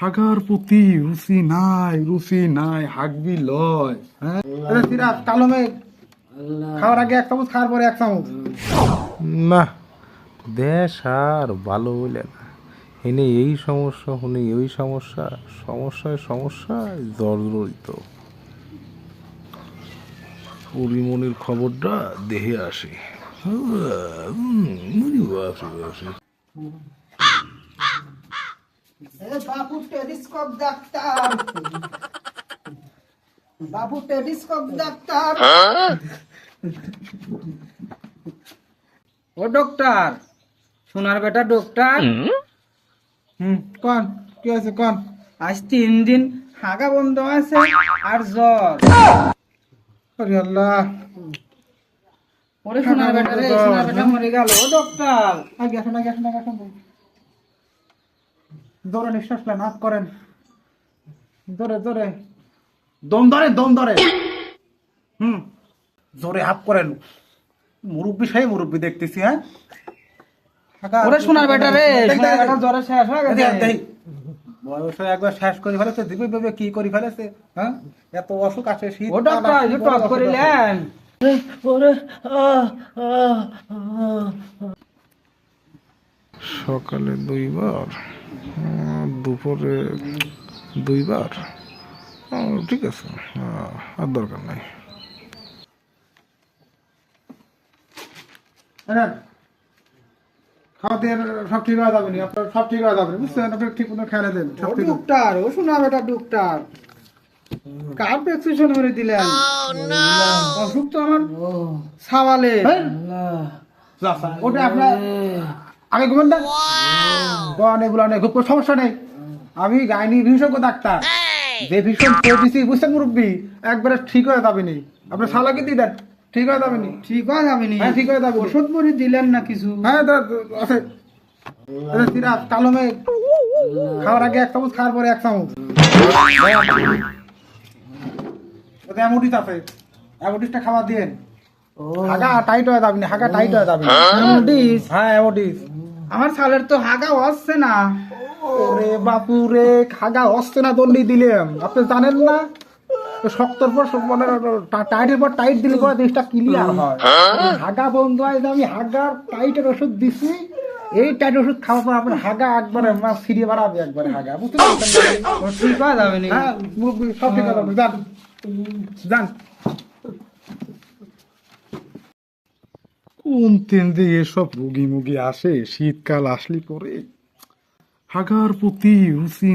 হাগার প্রতি রুচি নাই হাগবি লয়। হ্যাঁ সিরাজ কালো মেঘ খাওয়ার আগে এক চামচ, খাওয়ার পরে এক চামচ। না, দেশ আর ভালো হইলে না। এনে এই সমস্যা, হুনে ওই সমস্যা, সমস্যায় জর্জরিত। পরিমনির খবরটা দেহে আসে। বাবু টেলিস্কোপ ডাক্তার, বাবু টেলিস্কোপ ডাক্তার। ও ডক্টর, সোনার বেটা ডক্টর। কন কি আছে কন? আজ 3 দিন হাগা বন্ধ আছে আর জ্বর। আরে আল্লাহ, ওরে সোনার বেটা রে, সোনার বেটা মরে গেল। ও ডক্টর, আগে আসুন জোরে নিঃশ্বাস নেন, আপ করেন, জোরে দম ধরে জোরে হাফ করেন। মুরব্বী দেখতেছি। হ্যাঁ ওরে সোনার বেটা রে, সোনার বেটা জ্বরে শেষ হয়ে গেছে। বয়স একবার শেষ করে ফেলেছে, দিবি ভেবে কি করে ফেলেছে। হ্যাঁ এত অসুখ আছে, শীত ও ডক্টর, এই টপ করিলেন। সকালে 2 বার, দুপুরে 2 বার। ঠিক আছে, আর দরকার নাই। খাওয়া দিয়ে সব ঠিক হয়ে যাবে নি, আপনার সব ঠিক হয়ে যাবে, বুঝছেন? আপনি ঠিক মতো খেয়ালে দেন, সব ও ঠিক হবে। ডক্টর, ও সোনার বেটা ডক্টর, কার প্রেসক্রিপশন করে দিলেন? অসুখ তো আমার সাওয়ালে। ওটা আপনার আগে ঘুমান না, এগুলো নেই, খুব সমস্যা নেই। আমি গাইনি বিশেষজ্ঞ ডাক্তার, যে ভীষণ দিচ্ছি, বুঝছেন মুরব্বী, একবারে ঠিক হয়ে যাবে নি। আপনার সালাকে দিয়ে দেন, ঠিক হয়ে যাবে নি। ঠিক হয়ে যাবে নি? হ্যাঁ ঠিক হয়ে যাবে। ওষুধ মরে দিলেন না কিছু? হ্যাঁ আছে। সিরাজ কালো মেঘ খাওয়ার আগে এক চামচ, খাওয়ার পরে এক চামচ। অ্যামোডিস আছে, অ্যামোডিসটা খাওয়া দিন। হাগা টাইট হয়ে যাবে না, হাগা টাইট হয়ে যাবে। অ্যামোডিস? হ্যাঁ অ্যামোডিস। আমার ছালের তো হাগা হচ্ছে না। ওরে বাপু রে, হাগা হচ্ছে না দল্লি দিলাম, আপনি জানেন না? শক্তর পর মানে টাইটের পর টাইট দিলে পরে জিনিসটা ক্লিয়ার হয়। হাগা বন্ধ হয়, আমি হাগার টাইটের ওষুধ দিছি, এই টাইট ওষুধ খাওয়ার পর আপনার হাগা একবারে ফিরিয়ে বাড়াবে, একবারে হাগা, বুঝতে পারছেন? ঠিক হয়ে যাবে নি? হ্যাঁ সব ঠিক আছে, যান। কোন তেল দিয়ে এসব রুগী মুগি আসে শীতকাল আসলি পরে। হাগার প্রতি রুচি